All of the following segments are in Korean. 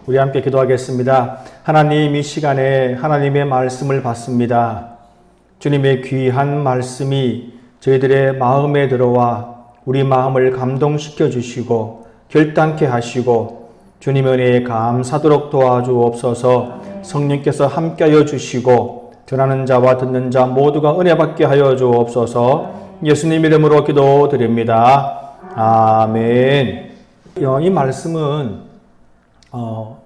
우리 함께 기도하겠습니다. 하나님, 이 시간에 하나님의 말씀을 받습니다. 주님의 귀한 말씀이 저희들의 마음에 들어와 우리 마음을 감동시켜 주시고 결단케 하시고 주님의 은혜에 감사도록 도와주옵소서. 성령께서 함께하여 주시고 전하는 자와 듣는 자 모두가 은혜 받게 하여 주옵소서. 예수님 이름으로 기도드립니다. 아멘. 이 말씀은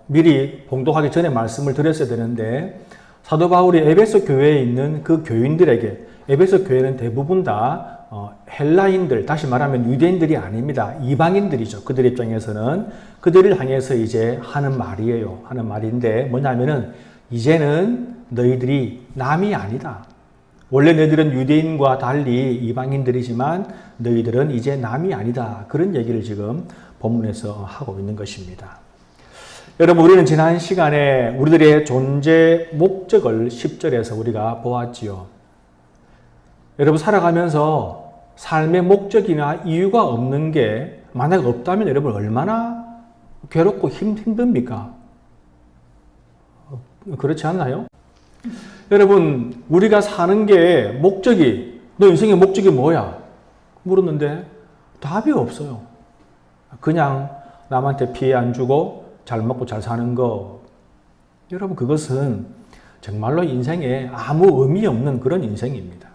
미리 봉독하기 전에 말씀을 드렸어야 되는데, 사도 바울이 에베소 교회에 있는 그 교인들에게, 에베소 교회는 대부분 다 헬라인들, 다시 말하면 유대인들이 아닙니다. 이방인들이죠. 그들 입장에서는 그들을 향해서 이제 하는 말이에요. 하는 말인데 뭐냐면은, 이제는 너희들이 남이 아니다. 원래 너희들은 유대인과 달리 이방인들이지만 너희들은 이제 남이 아니다. 그런 얘기를 지금 본문에서 하고 있는 것입니다. 여러분, 우리는 지난 시간에 우리들의 존재 목적을 10절에서 우리가 보았지요. 여러분, 살아가면서 삶의 목적이나 이유가 없는 게 만약 없다면 여러분 얼마나 괴롭고 힘듭니까? 그렇지 않나요? 여러분, 우리가 사는 게 목적이, 너 인생의 목적이 뭐야? 물었는데 답이 없어요. 그냥 남한테 피해 안 주고 잘 먹고 잘 사는 거. 여러분, 그것은 정말로 인생에 아무 의미 없는 그런 인생입니다.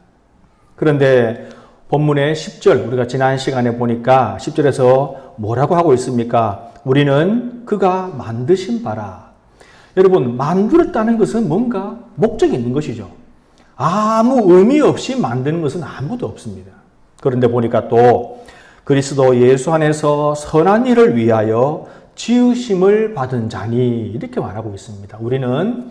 그런데 본문의 10절, 우리가 지난 시간에 보니까 10절에서 뭐라고 하고 있습니까? 우리는 그가 만드신 바라. 여러분, 만들었다는 것은 뭔가 목적이 있는 것이죠. 아무 의미 없이 만드는 것은 아무도 없습니다. 그런데 보니까 또 그리스도 예수 안에서 선한 일을 위하여 지으심을 받은 자니, 이렇게 말하고 있습니다. 우리는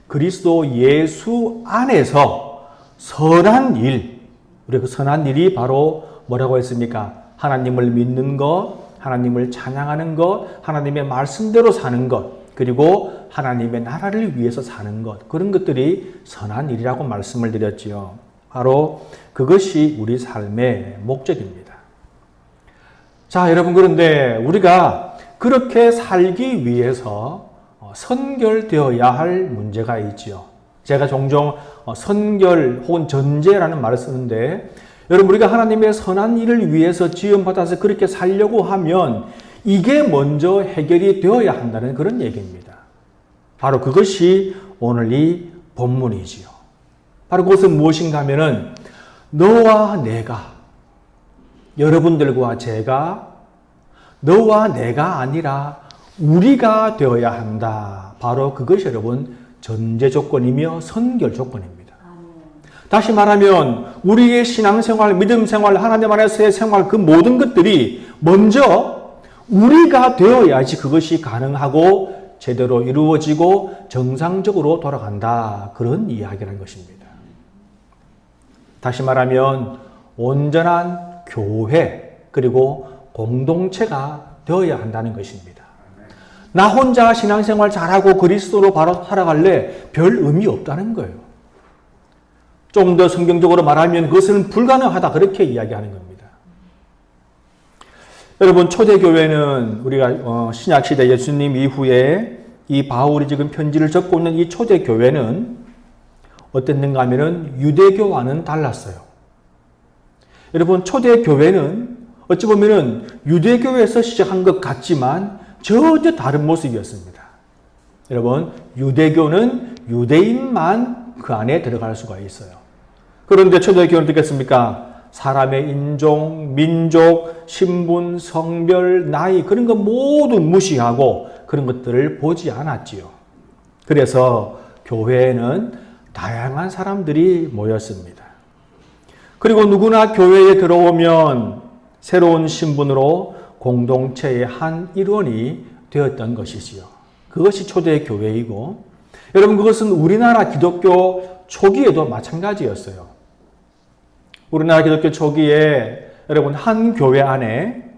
그리스도 예수 안에서 선한 일, 우리 그 선한 일이 바로 뭐라고 했습니까? 하나님을 믿는 것, 하나님을 찬양하는 것, 하나님의 말씀대로 사는 것, 그리고 하나님의 나라를 위해서 사는 것, 그런 것들이 선한 일이라고 말씀을 드렸지요. 바로 그것이 우리 삶의 목적입니다. 자, 여러분, 그런데 우리가 그렇게 살기 위해서 선결되어야 할 문제가 있지요. 제가 종종 선결 혹은 전제라는 말을 쓰는데, 여러분, 우리가 하나님의 선한 일을 위해서 지음받아서 그렇게 살려고 하면 이게 먼저 해결이 되어야 한다는 그런 얘기입니다. 바로 그것이 오늘 이 본문이지요. 바로 그것은 무엇인가 하면은, 너와 내가, 여러분들과 제가 너와 내가 아니라 우리가 되어야 한다. 바로 그것이 여러분 전제 조건이며 선결 조건입니다. 다시 말하면 우리의 신앙생활, 믿음생활, 하나님 안에서의 생활, 그 모든 것들이 먼저 우리가 되어야지 그것이 가능하고 제대로 이루어지고 정상적으로 돌아간다. 그런 이야기라는 것입니다. 다시 말하면 온전한 교회 그리고 공동체가 되어야 한다는 것입니다. 나 혼자 신앙생활 잘하고 그리스도로 바로 살아갈래? 별 의미 없다는 거예요. 좀 더 성경적으로 말하면 그것은 불가능하다, 그렇게 이야기하는 겁니다. 여러분, 초대교회는 우리가 신약시대 예수님 이후에 이 바울이 지금 편지를 적고 있는 이 초대교회는 어땠는가 하면은 유대교와는 달랐어요. 여러분, 초대교회는 어찌 보면은 유대교회에서 시작한 것 같지만 전혀 다른 모습이었습니다. 여러분, 유대교는 유대인만 그 안에 들어갈 수가 있어요. 그런데 초대교회는 어떻겠습니까? 사람의 인종, 민족, 신분, 성별, 나이, 그런 거 모두 무시하고 그런 것들을 보지 않았지요. 그래서 교회에는 다양한 사람들이 모였습니다. 그리고 누구나 교회에 들어오면 새로운 신분으로 공동체의 한 일원이 되었던 것이지요. 그것이 초대교회이고, 여러분, 그것은 우리나라 기독교 초기에도 마찬가지였어요. 우리나라 기독교 초기에 여러분, 한 교회 안에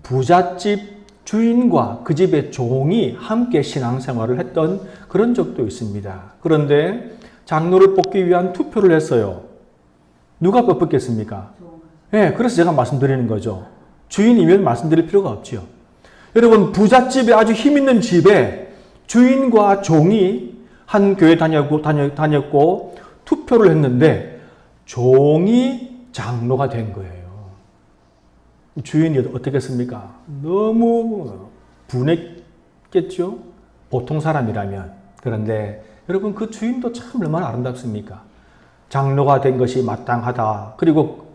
부잣집 주인과 그 집의 종이 함께 신앙생활을 했던 그런 적도 있습니다. 그런데 장로를 뽑기 위한 투표를 했어요. 누가 뽑혔겠습니까? 네, 그래서 제가 말씀드리는 거죠. 주인이면 말씀드릴 필요가 없지요. 여러분, 부잣집에 아주 힘있는 집에 주인과 종이 한 교회 다녔고 투표를 했는데 종이 장로가 된 거예요. 주인이 어떻겠습니까? 너무 분했겠죠? 보통 사람이라면. 그런데 여러분, 그 주인도 참 얼마나 아름답습니까? 장로가 된 것이 마땅하다. 그리고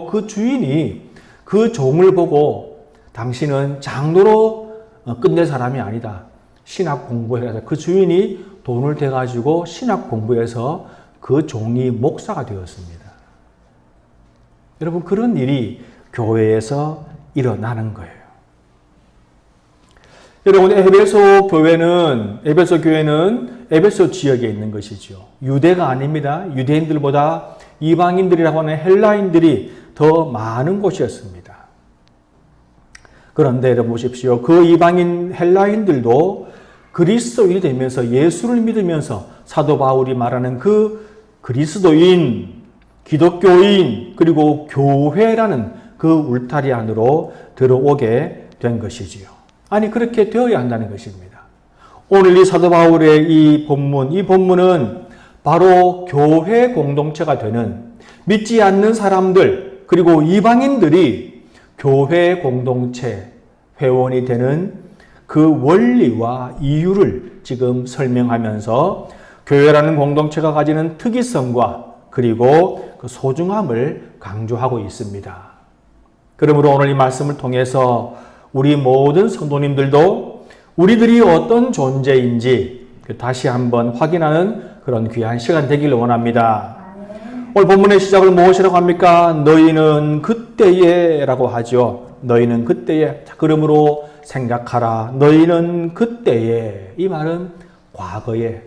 그 주인이 그 종을 보고 당신은 장로로 끝낼 사람이 아니다. 신학 공부해서 그 주인이 돈을 대가지고 신학 공부해서 그 종이 목사가 되었습니다. 여러분, 그런 일이 교회에서 일어나는 거예요. 여러분, 에베소 교회는 에베소 지역에 있는 것이죠. 유대가 아닙니다. 유대인들보다 이방인들이라고 하는 헬라인들이 더 많은 곳이었습니다. 그런데 여러분 보십시오. 그 이방인 헬라인들도 그리스도인이 되면서 예수를 믿으면서 사도 바울이 말하는 그 그리스도인, 기독교인, 그리고 교회라는 그 울타리 안으로 들어오게 된 것이지요. 아니, 그렇게 되어야 한다는 것입니다. 오늘 이 사도 바울의 이 본문은 바로 교회 공동체가 되는 믿지 않는 사람들, 그리고 이방인들이 교회 공동체 회원이 되는 그 원리와 이유를 지금 설명하면서 교회라는 공동체가 가지는 특이성과 그리고 그 소중함을 강조하고 있습니다. 그러므로 오늘 이 말씀을 통해서 우리 모든 성도님들도 우리들이 어떤 존재인지 다시 한번 확인하는 그런 귀한 시간 되기를 원합니다. 오늘 본문의 시작을 무엇이라고 합니까? 너희는 그때에 라고 하죠. 너희는 그때에. 그러므로 생각하라. 너희는 그때에. 이 말은 과거에.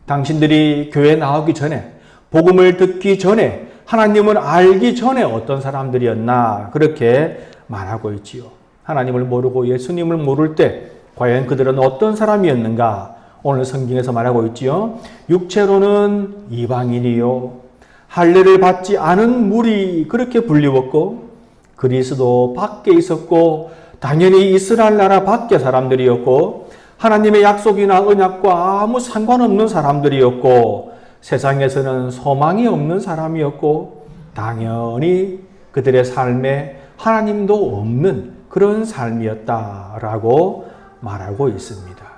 당신들이 교회 나오기 전에, 복음을 듣기 전에, 하나님을 알기 전에 어떤 사람들이었나 그렇게 말하고 있지요. 하나님을 모르고 예수님을 모를 때 과연 그들은 어떤 사람이었는가? 오늘 성경에서 말하고 있지요. 육체로는 이방인이요, 할례를 받지 않은 무리 그렇게 불리웠고, 그리스도 밖에 있었고, 당연히 이스라엘 나라 밖의 사람들이었고, 하나님의 약속이나 언약과 아무 상관없는 사람들이었고, 세상에서는 소망이 없는 사람이었고, 당연히 그들의 삶에 하나님도 없는 그런 삶이었다라고 말하고 있습니다.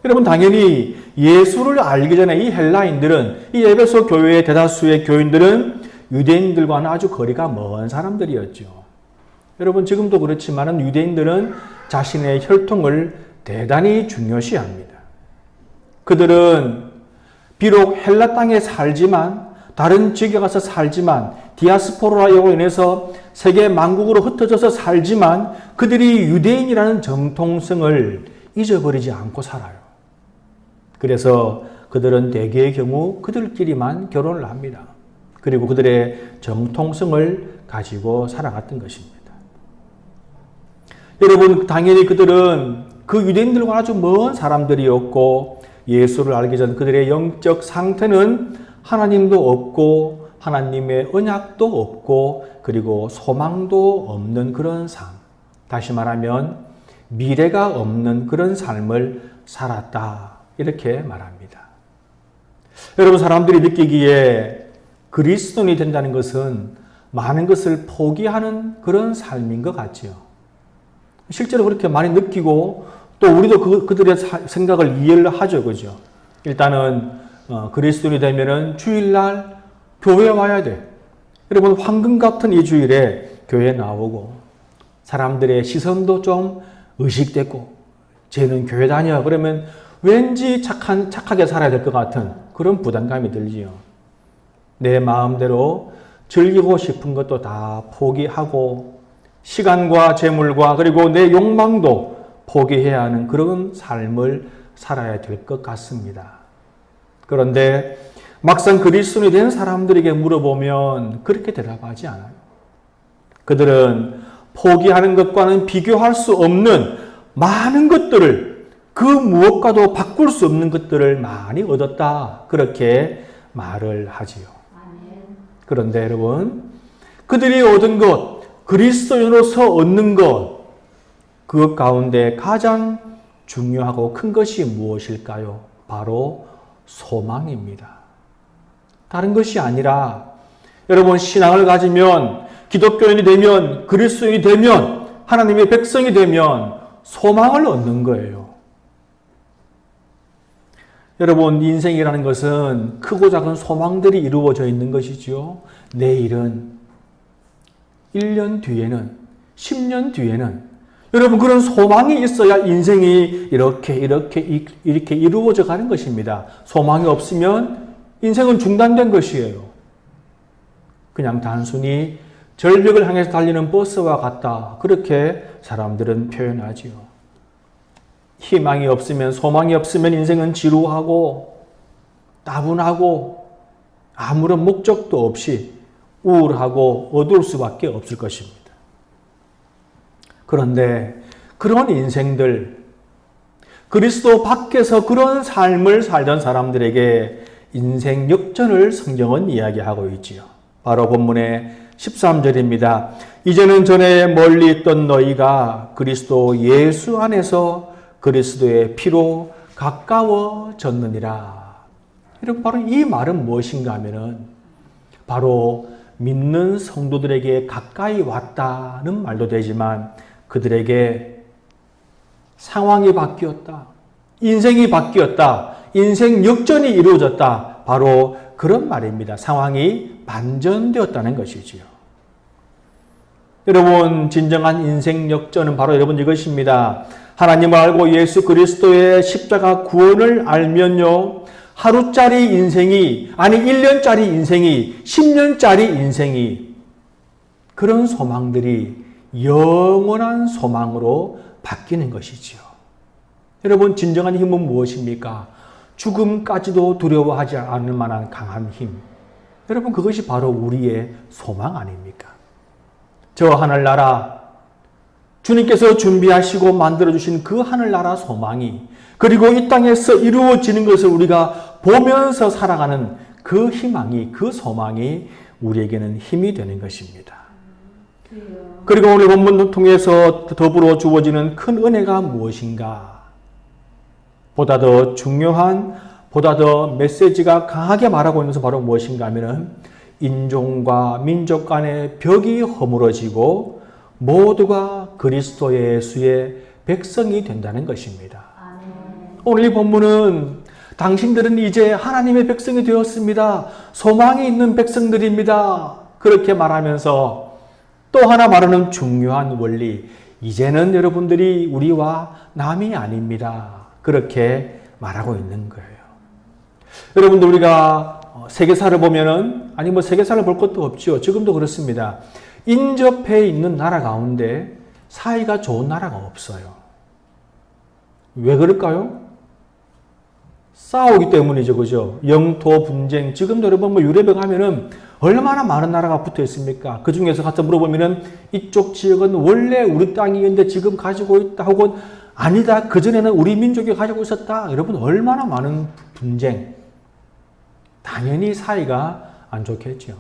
여러분, 당연히 예수를 알기 전에 이 헬라인들은, 이 에베소 교회의 대다수의 교인들은 유대인들과는 아주 거리가 먼 사람들이었죠. 여러분, 지금도 그렇지만 유대인들은 자신의 혈통을 대단히 중요시합니다. 그들은 비록 헬라 땅에 살지만, 다른 지역에 가서 살지만, 디아스포라로 인해서 세계 만국으로 흩어져서 살지만 그들이 유대인이라는 정통성을 잊어버리지 않고 살아요. 그래서 그들은 대개의 경우 그들끼리만 결혼을 합니다. 그리고 그들의 정통성을 가지고 살아갔던 것입니다. 여러분, 당연히 그들은 그 유대인들과 아주 먼 사람들이었고, 예수를 알기 전 그들의 영적 상태는 하나님도 없고 하나님의 언약도 없고 그리고 소망도 없는 그런 삶, 다시 말하면 미래가 없는 그런 삶을 살았다, 이렇게 말합니다. 여러분, 사람들이 느끼기에 그리스도인이 된다는 것은 많은 것을 포기하는 그런 삶인 것 같지요. 실제로 그렇게 많이 느끼고 또 우리도 그들의 생각을 이해를 하죠. 그죠? 일단은 그리스도인이 되면은 주일날 교회에 와야 돼. 여러분, 황금 같은 이 주일에 교회에 나오고 사람들의 시선도 좀 의식되고, 쟤는 교회 다녀 그러면 왠지 착하게 살아야 될 것 같은 그런 부담감이 들지요. 내 마음대로 즐기고 싶은 것도 다 포기하고 시간과 재물과 그리고 내 욕망도 포기해야 하는 그런 삶을 살아야 될 것 같습니다. 그런데 막상 그리스도인이 된 사람들에게 물어보면 그렇게 대답하지 않아요. 그들은 포기하는 것과는 비교할 수 없는 많은 것들을, 그 무엇과도 바꿀 수 없는 것들을 많이 얻었다, 그렇게 말을 하지요. 그런데 여러분, 그들이 얻은 것, 그리스도인으로서 얻는 것, 그 가운데 가장 중요하고 큰 것이 무엇일까요? 바로 소망입니다. 다른 것이 아니라 여러분 신앙을 가지면 기독교인이 되면 그리스도인이 되면 하나님의 백성이 되면 소망을 얻는 거예요. 여러분 인생이라는 것은 크고 작은 소망들이 이루어져 있는 것이지요. 내일은 1년 뒤에는 10년 뒤에는 여러분 그런 소망이 있어야 인생이 이렇게 이루어져 가는 것입니다. 소망이 없으면 인생은 중단된 것이에요. 그냥 단순히 절벽을 향해서 달리는 버스와 같다. 그렇게 사람들은 표현하지요. 희망이 없으면 소망이 없으면 인생은 지루하고 따분하고 아무런 목적도 없이 우울하고 어두울 수밖에 없을 것입니다. 그런데 그런 인생들, 그리스도 밖에서 그런 삶을 살던 사람들에게 인생 역전을 성경은 이야기하고 있지요. 바로 본문의 13절입니다. 이제는 전에 멀리 있던 너희가 그리스도 예수 안에서 그리스도의 피로 가까워졌느니라. 여러분 바로 이 말은 무엇인가 하면은 바로 믿는 성도들에게 가까이 왔다는 말도 되지만 그들에게 상황이 바뀌었다. 인생이 바뀌었다. 인생 역전이 이루어졌다. 바로 그런 말입니다. 상황이 반전되었다는 것이지요. 여러분 진정한 인생 역전은 바로 여러분 이것입니다. 하나님을 알고 예수 그리스도의 십자가 구원을 알면요. 하루짜리 인생이 아니 1년짜리 인생이 10년짜리 인생이 그런 소망들이 영원한 소망으로 바뀌는 것이지요. 여러분 진정한 힘은 무엇입니까? 죽음까지도 두려워하지 않을 만한 강한 힘. 여러분 그것이 바로 우리의 소망 아닙니까? 저 하늘나라 주님께서 준비하시고 만들어주신 그 하늘나라 소망이 그리고 이 땅에서 이루어지는 것을 우리가 보면서 살아가는 그 희망이 그 소망이 우리에게는 힘이 되는 것입니다. 그리고 오늘 본문을 통해서 더불어 주어지는 큰 은혜가 무엇인가? 보다 더 중요한, 보다 더 메시지가 강하게 말하고 있는 것은 바로 무엇인가 하면은 인종과 민족 간의 벽이 허물어지고 모두가 그리스도 예수의 백성이 된다는 것입니다. 오늘 이 본문은 당신들은 이제 하나님의 백성이 되었습니다. 소망이 있는 백성들입니다. 그렇게 말하면서 또 하나 말하는 중요한 원리, 이제는 여러분들이 우리와 남이 아닙니다. 그렇게 말하고 있는 거예요. 여러분들 우리가 세계사를 보면은 아니 세계사를 볼 것도 없죠. 지금도 그렇습니다. 인접해 있는 나라 가운데 사이가 좋은 나라가 없어요. 왜 그럴까요? 싸우기 때문이죠. 그죠? 영토 분쟁. 지금도 여러분 유럽에 가면은 얼마나 많은 나라가 붙어 있습니까? 그 중에서 가서 물어보면은 이쪽 지역은 원래 우리 땅이었는데 지금 가지고 있다 혹은 아니다. 그전에는 우리 민족이 가지고 있었다. 여러분 얼마나 많은 분쟁. 당연히 사이가 안 좋겠죠.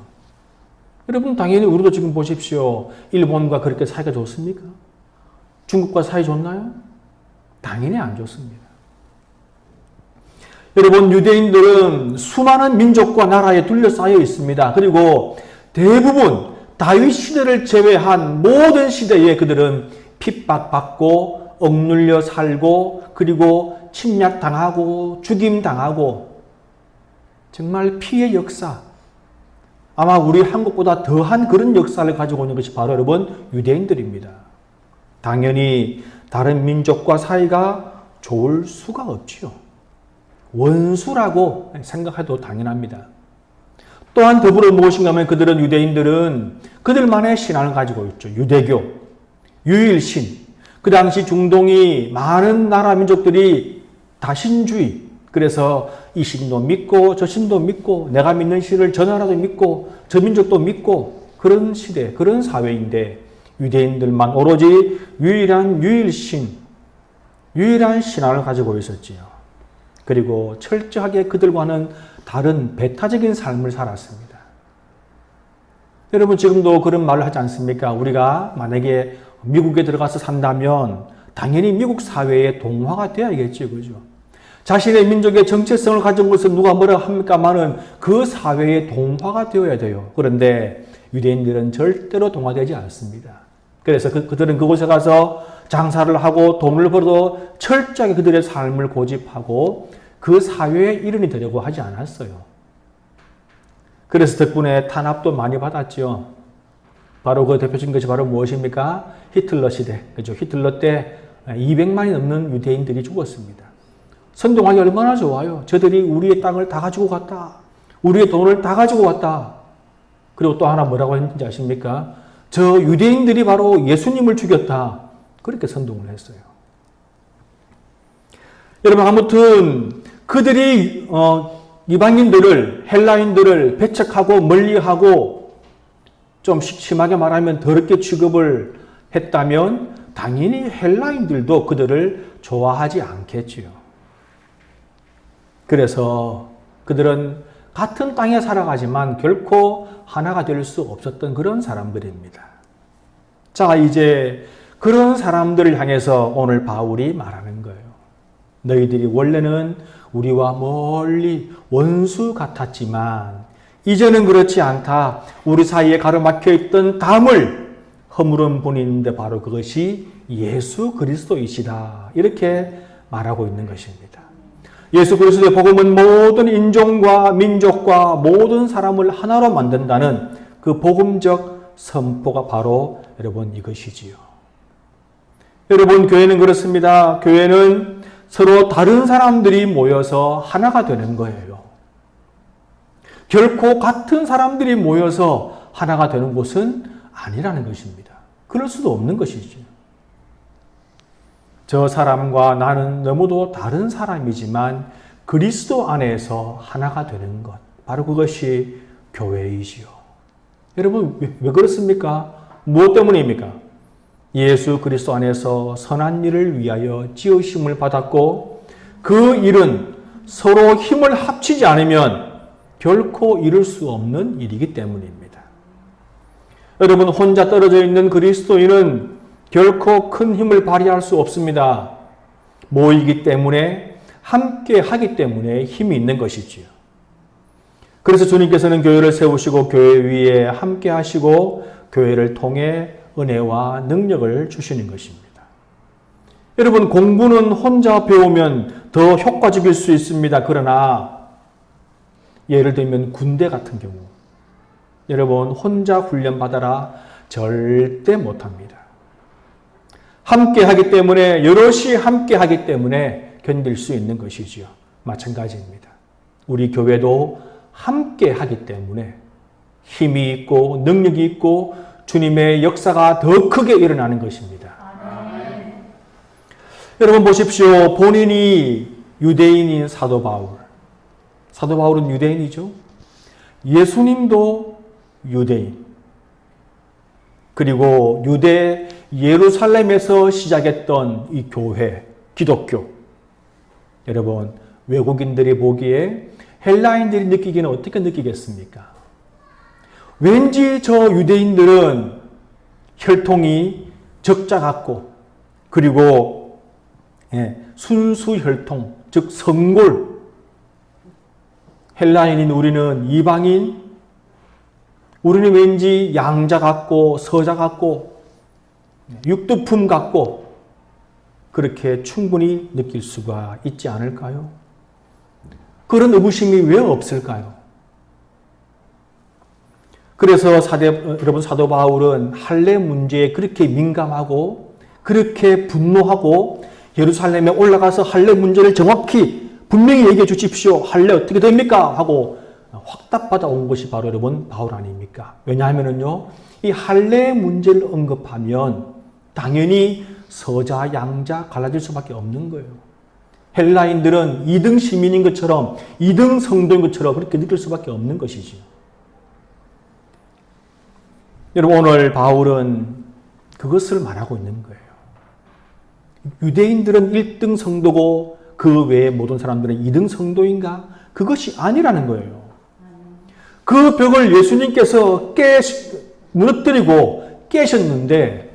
여러분 당연히 우리도 지금 보십시오. 일본과 그렇게 사이가 좋습니까? 중국과 사이 좋나요? 당연히 안 좋습니다. 여러분 유대인들은 수많은 민족과 나라에 둘러싸여 있습니다. 그리고 대부분 다윗 시대를 제외한 모든 시대에 그들은 핍박받고 억눌려 살고 그리고 침략당하고 죽임당하고 정말 피해 역사, 아마 우리 한국보다 더한 그런 역사를 가지고 있는 것이 바로 여러분 유대인들입니다. 당연히 다른 민족과 사이가 좋을 수가 없지요. 원수라고 생각해도 당연합니다. 또한 더불어 무엇인가 하면 그들은 유대인들은 그들만의 신앙을 가지고 있죠. 유대교, 유일신. 그 당시 중동이 많은 나라 민족들이 다신주의, 그래서 이 신도 믿고 저 신도 믿고 내가 믿는 신을 저 나라도 믿고 저 민족도 믿고 그런 시대, 그런 사회인데 유대인들만 오로지 유일한 유일신, 유일한 신앙을 가지고 있었지요. 그리고 철저하게 그들과는 다른 배타적인 삶을 살았습니다. 여러분 지금도 그런 말을 하지 않습니까? 우리가 만약에 미국에 들어가서 산다면 당연히 미국 사회의 동화가 되어야겠죠. 그죠? 자신의 민족의 정체성을 가진 것을 누가 뭐라 합니까만은 그 사회의 동화가 되어야 돼요. 그런데 유대인들은 절대로 동화되지 않습니다. 그래서 그들은 그곳에 가서 장사를 하고 돈을 벌어도 철저하게 그들의 삶을 고집하고 그 사회의 일원이 되려고 하지 않았어요. 그래서 덕분에 탄압도 많이 받았죠. 바로 그 대표적인 것이 바로 무엇입니까? 히틀러 시대. 그죠? 히틀러 때 200만이 넘는 유대인들이 죽었습니다. 선동하기 얼마나 좋아요. 저들이 우리의 땅을 다 가지고 갔다. 우리의 돈을 다 가지고 갔다. 그리고 또 하나 뭐라고 했는지 아십니까? 저 유대인들이 바로 예수님을 죽였다. 그렇게 선동을 했어요. 여러분, 아무튼 그들이 이방인들을, 헬라인들을 배척하고 멀리하고 좀 심하게 말하면 더럽게 취급을 했다면 당연히 헬라인들도 그들을 좋아하지 않겠지요. 그래서 그들은 같은 땅에 살아가지만 결코 하나가 될 수 없었던 그런 사람들입니다. 자, 이제 그런 사람들을 향해서 오늘 바울이 말하는 거예요. 너희들이 원래는 우리와 멀리 원수 같았지만 이제는 그렇지 않다. 우리 사이에 가로막혀 있던 담을 허물은 분이 있는데 바로 그것이 예수 그리스도이시다. 이렇게 말하고 있는 것입니다. 예수 그리스도의 복음은 모든 인종과 민족과 모든 사람을 하나로 만든다는 그 복음적 선포가 바로 여러분 이것이지요. 여러분, 교회는 그렇습니다. 교회는 서로 다른 사람들이 모여서 하나가 되는 거예요. 결코 같은 사람들이 모여서 하나가 되는 곳은 아니라는 것입니다. 그럴 수도 없는 것이죠. 저 사람과 나는 너무도 다른 사람이지만 그리스도 안에서 하나가 되는 것, 바로 그것이 교회이지요. 여러분, 왜 그렇습니까? 무엇 때문입니까? 예수 그리스도 안에서 선한 일을 위하여 지으심을 받았고 그 일은 서로 힘을 합치지 않으면 결코 이룰 수 없는 일이기 때문입니다. 여러분, 혼자 떨어져 있는 그리스도인은 결코 큰 힘을 발휘할 수 없습니다. 모이기 때문에, 함께 하기 때문에 힘이 있는 것이지요. 그래서 주님께서는 교회를 세우시고 교회 위에 함께 하시고 교회를 통해 은혜와 능력을 주시는 것입니다. 여러분, 공부는 혼자 배우면 더 효과적일 수 있습니다. 그러나 예를 들면 군대 같은 경우 여러분, 혼자 훈련받아라 절대 못합니다. 함께 하기 때문에, 여럿이 함께 하기 때문에 견딜 수 있는 것이지요. 마찬가지입니다. 우리 교회도 함께 하기 때문에 힘이 있고 능력이 있고 주님의 역사가 더 크게 일어나는 것입니다. 아멘. 여러분 보십시오. 본인이 유대인인 사도 바울. 사도 바울은 유대인이죠. 예수님도 유대인. 그리고 유대 예루살렘에서 시작했던 이 교회, 기독교. 여러분, 외국인들이 보기에 헬라인들이 느끼기는 어떻게 느끼겠습니까? 왠지 저 유대인들은 혈통이 적자 같고, 그리고 순수 혈통, 즉 성골. 헬라인인 우리는 이방인, 우리는 왠지 양자 같고 서자 같고 육두품 같고 그렇게 충분히 느낄 수가 있지 않을까요? 그런 의구심이 왜 없을까요? 그래서 여러분 사도 바울은 할례 문제에 그렇게 민감하고 그렇게 분노하고 예루살렘에 올라가서 할례 문제를 정확히 분명히 얘기해 주십시오. 할례 어떻게 됩니까? 하고 확답받아 온 것이 바로 여러분 바울 아닙니까? 왜냐하면은요, 이 할례 문제를 언급하면 당연히 서자, 양자 갈라질 수밖에 없는 거예요. 헬라인들은 2등 시민인 것처럼 2등 성도인 것처럼 그렇게 느낄 수밖에 없는 것이죠. 여러분 오늘 바울은 그것을 말하고 있는 거예요. 유대인들은 1등 성도고 그 외의 모든 사람들은 2등 성도인가? 그것이 아니라는 거예요. 그 벽을 예수님께서 무너뜨리고 깨셨는데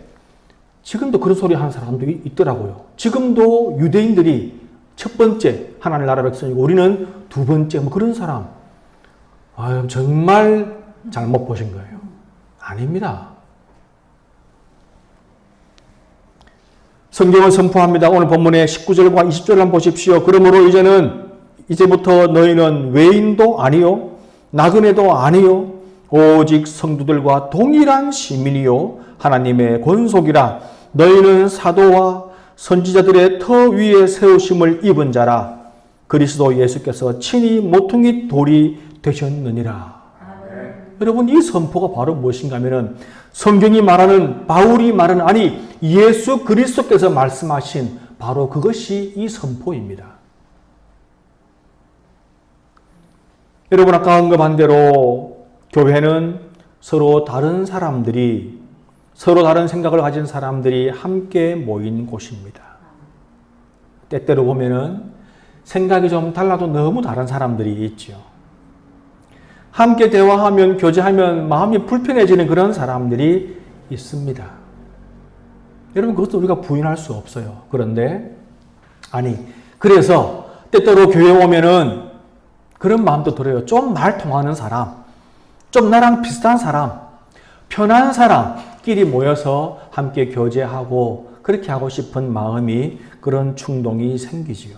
지금도 그런 소리 하는 사람도 있더라고요. 지금도 유대인들이 첫 번째 하나님 나라 백성이고 우리는 두 번째 뭐 그런 사람. 아유, 정말 잘못 보신 거예요. 아닙니다. 성경은 선포합니다. 오늘 본문의 19절과 20절을 한번 보십시오. 그러므로 이제부터 너희는 외인도 아니요 나그네도 아니요 오직 성도들과 동일한 시민이요 하나님의 권속이라. 너희는 사도와 선지자들의 터 위에 세우심을 입은 자라. 그리스도 예수께서 친히 모퉁이 돌이 되셨느니라. 여러분, 이 선포가 바로 무엇인가 하면은 성경이 말하는, 바울이 말하는, 아니 예수 그리스도께서 말씀하신 바로 그것이 이 선포입니다. 여러분, 아까 언급한 대로 교회는 서로 다른 사람들이, 서로 다른 생각을 가진 사람들이 함께 모인 곳입니다. 때때로 보면은 생각이 좀 달라도 너무 다른 사람들이 있죠. 함께 대화하면, 교제하면 마음이 불편해지는 그런 사람들이 있습니다. 여러분, 그것도 우리가 부인할 수 없어요. 그런데, 그래서 때때로 교회 오면은 그런 마음도 들어요. 좀 말 통하는 사람, 좀 나랑 비슷한 사람, 편한 사람끼리 모여서 함께 교제하고 그렇게 하고 싶은 마음이, 그런 충동이 생기지요.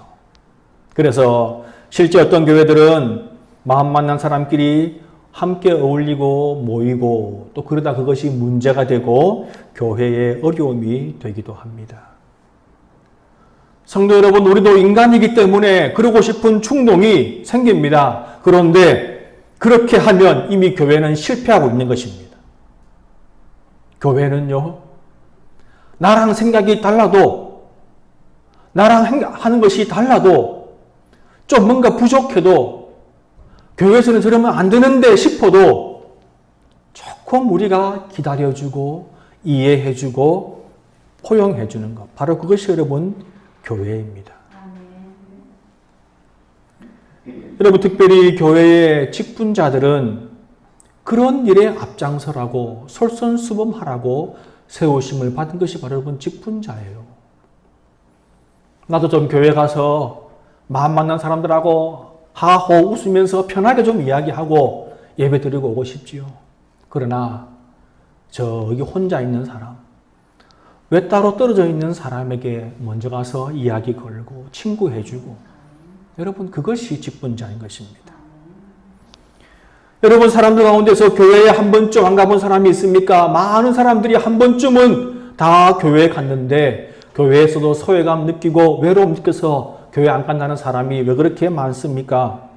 그래서 실제 어떤 교회들은 마음 맞는 사람끼리 함께 어울리고 모이고 또 그러다 그것이 문제가 되고 교회에 어려움이 되기도 합니다. 성도 여러분, 우리도 인간이기 때문에 그러고 싶은 충동이 생깁니다. 그런데 그렇게 하면 이미 교회는 실패하고 있는 것입니다. 교회는요, 나랑 생각이 달라도, 나랑 하는 것이 달라도, 좀 뭔가 부족해도 교회에서는 저러면 안 되는데 싶어도 조금 우리가 기다려주고 이해해주고 포용해주는 것, 바로 그것이 여러분 교회입니다. 여러분, 특별히 교회의 직분자들은 그런 일에 앞장서라고 솔선수범하라고 세우심을 받은 것이 바로 여러분 직분자예요. 나도 좀 교회 가서 마음 맞는 사람들하고 하호 웃으면서 편하게 좀 이야기하고 예배 드리고 오고 싶지요. 그러나 저기 혼자 있는 사람, 왜 따로 떨어져 있는 사람에게 먼저 가서 이야기 걸고 친구해주고, 여러분 그것이 직분자인 것입니다. 여러분, 사람들 가운데서 교회에 한 번쯤 안 가본 사람이 있습니까? 많은 사람들이 한 번쯤은 다 교회에 갔는데 교회에서도 소외감 느끼고 외로움 느껴서 교회 안 간다는 사람이 왜 그렇게 많습니까?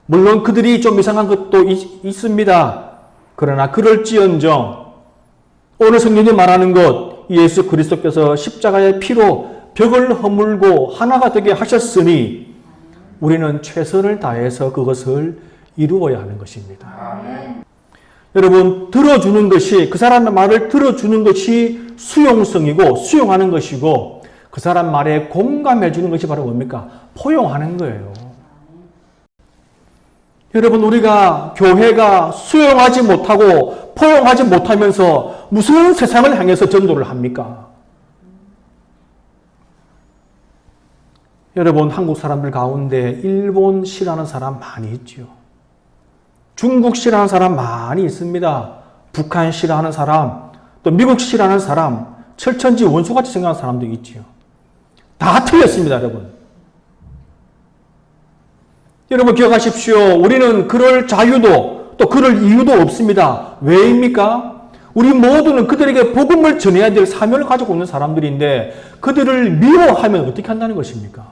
물론 그들이 좀 이상한 것도 있습니다. 그러나 그럴지언정 오늘 성경이 말하는 것, 예수 그리스도께서 십자가의 피로 벽을 허물고 하나가 되게 하셨으니 우리는 최선을 다해서 그것을 이루어야 하는 것입니다. 아멘. 여러분, 들어주는 것이, 그 사람의 말을 들어주는 것이 수용성이고 수용하는 것이고, 그 사람 말에 공감해 주는 것이 바로 뭡니까? 포용하는 거예요. 여러분, 우리가 교회가 수용하지 못하고 포용하지 못하면서 무슨 세상을 향해서 전도를 합니까? 여러분, 한국 사람들 가운데 일본 싫어하는 사람 많이 있죠. 중국 싫어하는 사람 많이 있습니다. 북한 싫어하는 사람, 또 미국 싫어하는 사람, 철천지 원수같이 생각하는 사람도 있지요. 다 틀렸습니다, 여러분. 여러분 기억하십시오. 우리는 그럴 자유도 또 그럴 이유도 없습니다. 왜입니까? 우리 모두는 그들에게 복음을 전해야 될 사명을 가지고 있는 사람들인데 그들을 미워하면 어떻게 한다는 것입니까?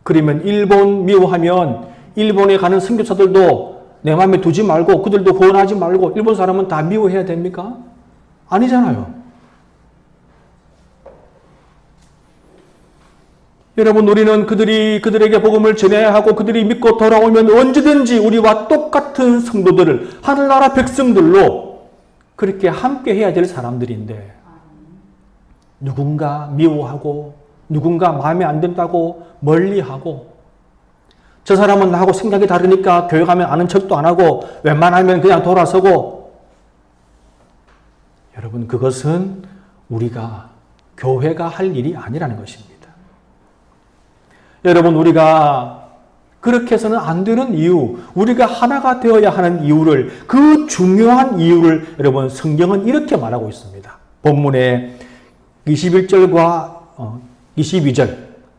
그러면 일본 미워하면 일본에 가는 선교사들도 내 마음에 두지 말고 그들도 후원하지 말고 일본 사람은 다 미워해야 됩니까? 아니잖아요. 여러분, 우리는 그들에게 복음을 전해야 하고 그들이 믿고 돌아오면 언제든지 우리와 똑같은 성도들을 하늘나라 백성들로 그렇게 함께 해야 될 사람들인데 누군가 미워하고 누군가 마음에 안 든다고 멀리하고 저 사람은 나하고 생각이 다르니까 교회 가면 아는 척도 안 하고 웬만하면 그냥 돌아서고, 여러분 그것은 우리가 교회가 할 일이 아니라는 것입니다. 여러분, 우리가 그렇게 해서는 안 되는 이유, 우리가 하나가 되어야 하는 이유를, 그 중요한 이유를 여러분 성경은 이렇게 말하고 있습니다. 본문의 21절과 22절,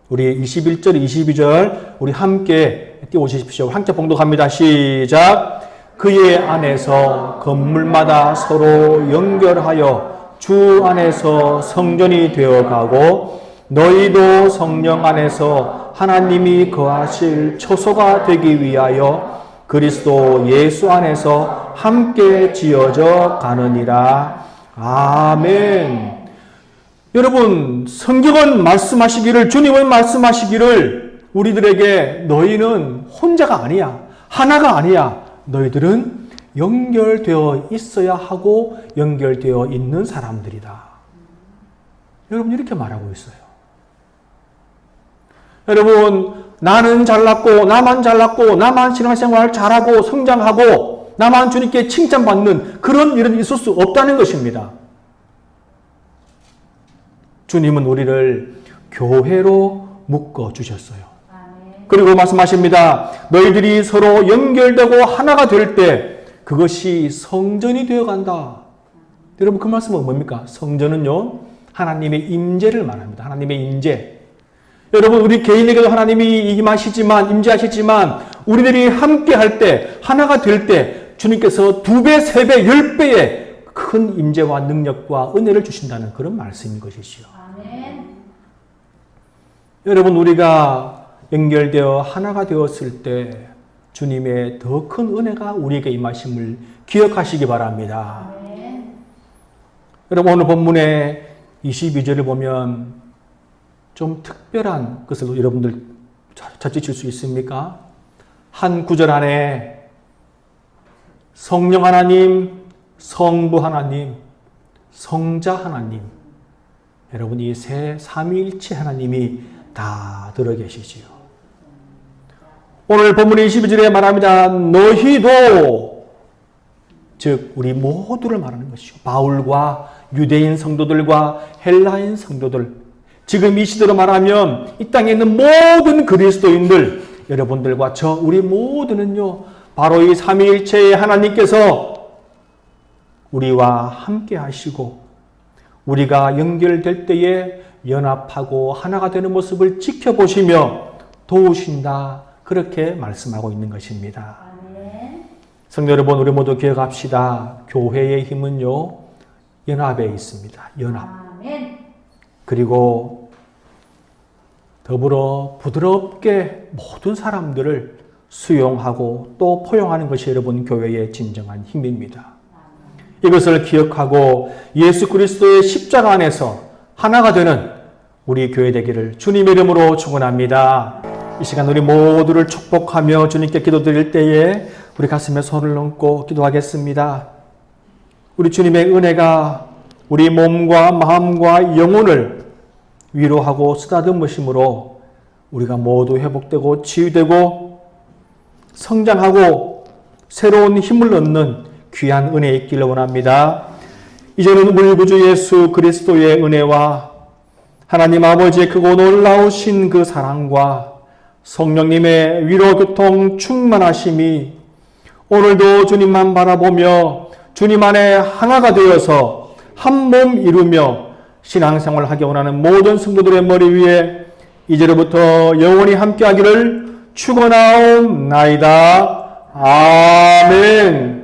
우리 21절, 22절 우리 함께 띄워주십시오. 함께 봉독합니다. 시작. 그의 안에서 건물마다 서로 연결하여 주 안에서 성전이 되어가고 너희도 성령 안에서 하나님이 거하실 처소가 되기 위하여 그리스도 예수 안에서 함께 지어져 가느니라. 아멘. 여러분, 성경은 말씀하시기를, 주님은 말씀하시기를 우리들에게 너희는 혼자가 아니야, 하나가 아니야, 너희들은 연결되어 있어야 하고 연결되어 있는 사람들이다. 여러분, 이렇게 말하고 있어요. 여러분, 나는 잘났고 나만 잘났고 나만 신앙생활 잘하고 성장하고 나만 주님께 칭찬받는 그런 일은 있을 수 없다는 것입니다. 주님은 우리를 교회로 묶어주셨어요. 그리고 말씀하십니다. 너희들이 서로 연결되고 하나가 될 때 그것이 성전이 되어간다. 여러분, 그 말씀은 뭡니까? 성전은요, 하나님의 임재를 말합니다. 하나님의 임재. 여러분, 우리 개인에게도 하나님이 임하시지만, 임재하시지만 우리들이 함께 할 때, 하나가 될 때 주님께서 2배, 3배, 10배의 큰 임재와 능력과 은혜를 주신다는 그런 말씀인 것이지요. 아멘. 여러분, 우리가 연결되어 하나가 되었을 때 주님의 더 큰 은혜가 우리에게 임하심을 기억하시기 바랍니다. 아멘. 여러분, 오늘 본문의 22절을 보면 좀 특별한 것을 여러분들 찾으실 수 있습니까? 한 구절 안에 성령 하나님, 성부 하나님, 성자 하나님, 여러분 이 세 삼위일체 하나님이 다 들어 계시지요. 오늘 본문 22절에 말합니다. 너희도, 즉 우리 모두를 말하는 것이죠. 바울과 유대인 성도들과 헬라인 성도들, 지금 이 시대로 말하면 이 땅에 있는 모든 그리스도인들, 여러분들과 우리 모두는요, 바로 이 삼위일체의 하나님께서 우리와 함께 하시고 우리가 연결될 때에 연합하고 하나가 되는 모습을 지켜보시며 도우신다. 그렇게 말씀하고 있는 것입니다. 아멘. 성도 여러분, 우리 모두 기억합시다. 교회의 힘은요, 연합에 있습니다. 연합. 아멘. 그리고 더불어 부드럽게 모든 사람들을 수용하고 또 포용하는 것이 여러분 교회의 진정한 힘입니다. 이것을 기억하고 예수 그리스도의 십자가 안에서 하나가 되는 우리 교회 되기를 주님의 이름으로 축원합니다. 이 시간 우리 모두를 축복하며 주님께 기도드릴 때에 우리 가슴에 손을 얹고 기도하겠습니다. 우리 주님의 은혜가 우리 몸과 마음과 영혼을 위로하고 쓰다듬으심으로 우리가 모두 회복되고 치유되고 성장하고 새로운 힘을 얻는 귀한 은혜 있기를 원합니다. 이제는 우리 구주 예수 그리스도의 은혜와 하나님 아버지의 크고 놀라우신 그 사랑과 성령님의 위로 교통 충만하심이 오늘도 주님만 바라보며 주님 안에 하나가 되어서 한 몸 이루며 신앙생활을 하기 원하는 모든 성도들의 머리 위에 이제로부터 영원히 함께하기를 축원하옵나이다. 아멘.